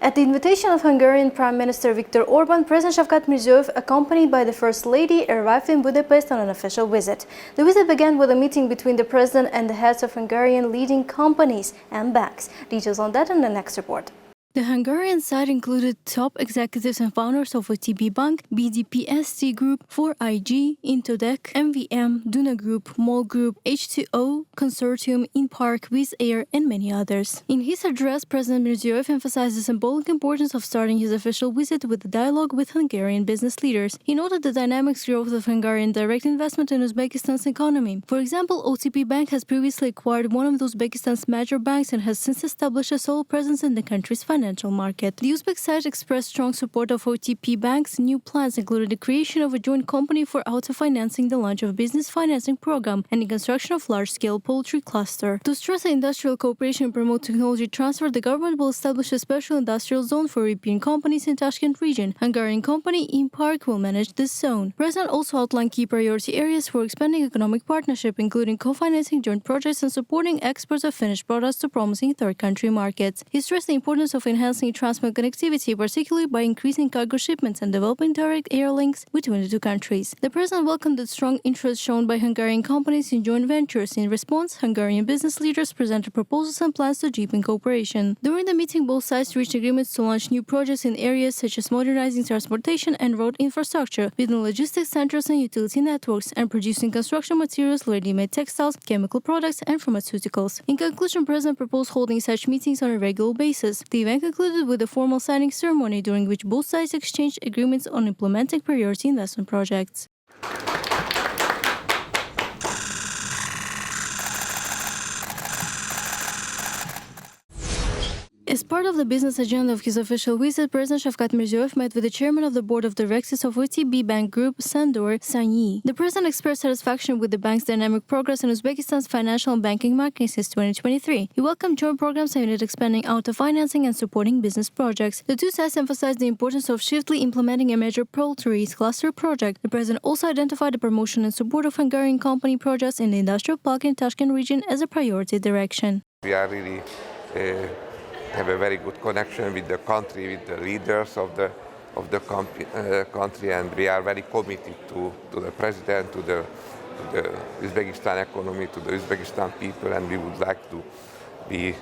At the invitation of Hungarian Prime Minister Viktor Orbán, President Shavkat Mirziyoyev, accompanied by the First Lady, arrived in Budapest on an official visit. The visit began with a meeting between the President and the heads of Hungarian leading companies and banks. Details on that in the next report. The Hungarian side included top executives and founders of OTP Bank, BDPST Group, 4IG, Intodec, MVM, Duna Group, MOL Group, H2O, Consortium, InPark, Wizz Air, and many others. In his address, President Mirziyoyev emphasized the symbolic importance of starting his official visit with a dialogue with Hungarian business leaders. He noted the dynamic growth of Hungarian direct investment in Uzbekistan's economy. For example, OTP Bank has previously acquired one of Uzbekistan's major banks and has since established a sole presence in the country's financial market. The Uzbek side expressed strong support of OTP Bank's new plans, including the creation of a joint company for auto-financing, the launch of a business financing program, and the construction of large-scale poultry cluster. To strengthen industrial cooperation and promote technology transfer, the government will establish a special industrial zone for European companies in Tashkent region. Hungarian company InPark will manage this zone. President also outlined key priority areas for expanding economic partnership, including co-financing joint projects and supporting exports of finished products to promising third-country markets. He stressed the importance of enhancing transport connectivity, particularly by increasing cargo shipments and developing direct air links between the two countries. The President welcomed the strong interest shown by Hungarian companies in joint ventures. In response, Hungarian business leaders presented proposals and plans to deepen cooperation. During the meeting, both sides reached agreements to launch new projects in areas such as modernizing transportation and road infrastructure, building logistics centers and utility networks, and producing construction materials, ready-made textiles, chemical products, and pharmaceuticals. In conclusion, President proposed holding such meetings on a regular basis. The event concluded with a formal signing ceremony during which both sides exchanged agreements on implementing priority investment projects. As part of the business agenda of his official visit, President Shavkat Mirziyoyev met with the chairman of the board of directors of OTP Bank Group, Sandor Sanyi. The president expressed satisfaction with the bank's dynamic progress in Uzbekistan's financial and banking market since 2023. He welcomed joint programs aimed at expanding auto-financing and supporting business projects. The two sides emphasized the importance of swiftly implementing a major poultry cluster project. The president also identified the promotion and support of Hungarian company projects in the industrial park in Tashkent region as a priority direction. We are really have a very good connection with the country, with the leaders of the country, and we are very committed to the president, to the Uzbekistan economy, to the Uzbekistan people, and we would like to be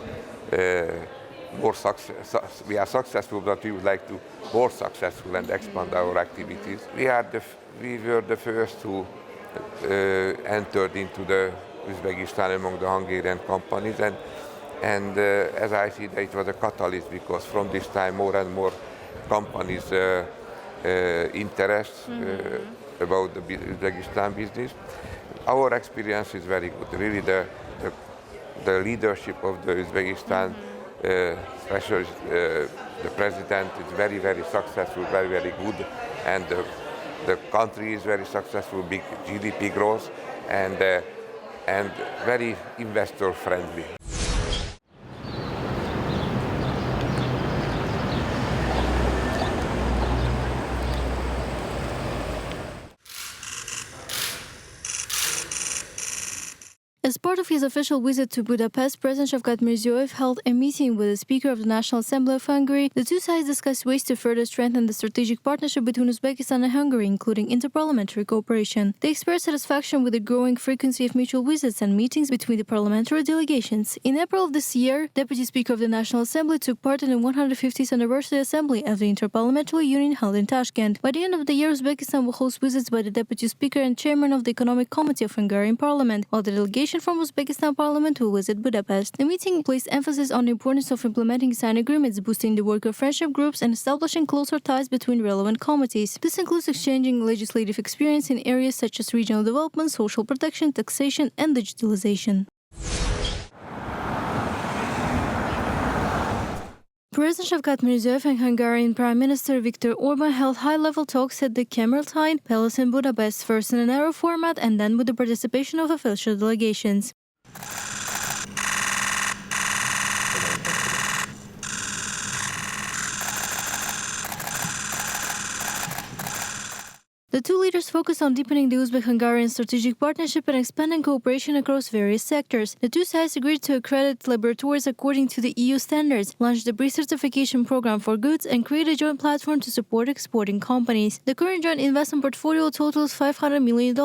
more successful. We are successful, but we would like to more successful and expand our activities. We were the first who entered into the Uzbekistan among the Hungarian companies, and as I see, it was a catalyst, because from this time more and more companies interest about the Uzbekistan business. Our experience is very good. Really, the leadership of the Uzbekistan, especially the president, is very, very successful, very, very good, and the country is very successful, big GDP growth, and very investor friendly. As part of his official visit to Budapest, President Shavkat Mirziyoyev held a meeting with the Speaker of the National Assembly of Hungary. The two sides discussed ways to further strengthen the strategic partnership between Uzbekistan and Hungary, including interparliamentary cooperation. They expressed satisfaction with the growing frequency of mutual visits and meetings between the parliamentary delegations. In April of this year, Deputy Speaker of the National Assembly took part in the 150th anniversary assembly of the Interparliamentary Union held in Tashkent. By the end of the year, Uzbekistan will host visits by the Deputy Speaker and Chairman of the Economic Committee of Hungarian Parliament, while the delegation from Uzbekistan Parliament will visit Budapest. The meeting placed emphasis on the importance of implementing signed agreements, boosting the work of friendship groups, and establishing closer ties between relevant committees. This includes exchanging legislative experience in areas such as regional development, social protection, taxation, and digitalization. President Shavkat Mirziyoyev and Hungarian Prime Minister Viktor Orbán held high-level talks at the Kemertine Palace in Budapest, first in a narrow format and then with the participation of official delegations. The two leaders focused on deepening the Uzbek-Hungarian strategic partnership and expanding cooperation across various sectors. The two sides agreed to accredit laboratories according to the EU standards, launch the pre-certification program for goods, and create a joint platform to support exporting companies. The current joint investment portfolio totals $500 million.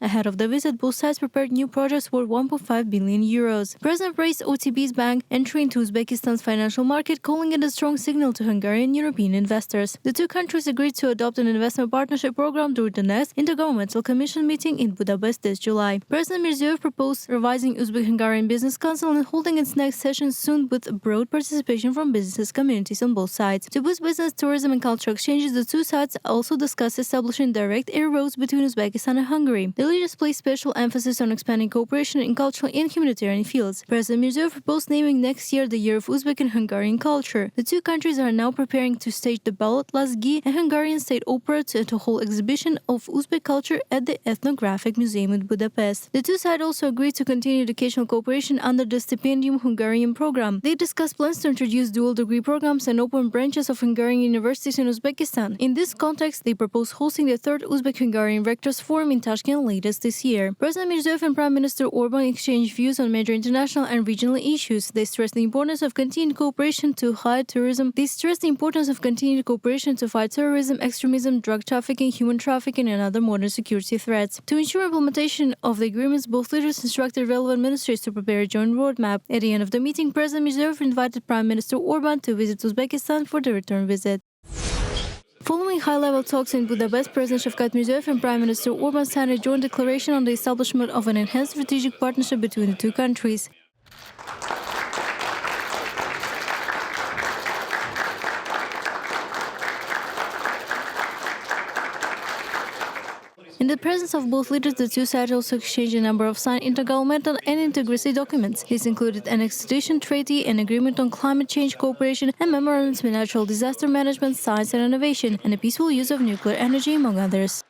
Ahead of the visit, both sides prepared new projects worth 1.5 billion euros. The President praised OTB's bank entry into Uzbekistan's financial market, calling it a strong signal to Hungarian and European investors. The two countries agreed to adopt an investment partnership program during the next Intergovernmental Commission meeting in Budapest this July. President Mirziyoyev proposed revising Uzbek-Hungarian Business Council and holding its next session soon with broad participation from business communities on both sides. To boost business, tourism and cultural exchanges, the two sides also discussed establishing direct air roads between Uzbekistan and Hungary. The leaders placed special emphasis on expanding cooperation in cultural and humanitarian fields. President Mirziyoyev proposed naming next year the Year of Uzbek and Hungarian Culture. The two countries are now preparing to stage the ballet, Lazgi, a Hungarian state opera, to hold exhibition of Uzbek culture at the Ethnographic Museum in Budapest. The two sides also agreed to continue educational cooperation under the Stipendium Hungarian program. They discussed plans to introduce dual degree programs and open branches of Hungarian universities in Uzbekistan. In this context, they propose hosting the third Uzbek-Hungarian Rectors Forum in Tashkent latest this year. President Mirziyoyev and Prime Minister Orbán exchanged views on major international and regional issues. They stressed the importance of continued cooperation to fight terrorism. Extremism, drug trafficking, human trafficking, and other modern security threats. To ensure implementation of the agreements, both leaders instructed relevant ministries to prepare a joint roadmap. At the end of the meeting, President Mirziyoyev invited Prime Minister Orbán to visit Uzbekistan for the return visit. Following high-level talks in Budapest, President Shavkat Mirziyoyev and Prime Minister Orbán signed a joint declaration on the establishment of an enhanced strategic partnership between the two countries. In the presence of both leaders, the two sides also exchanged a number of signed intergovernmental and integrity documents. This included an extradition treaty, an agreement on climate change cooperation, and memorandums on natural disaster management, science and innovation, and the peaceful use of nuclear energy, among others.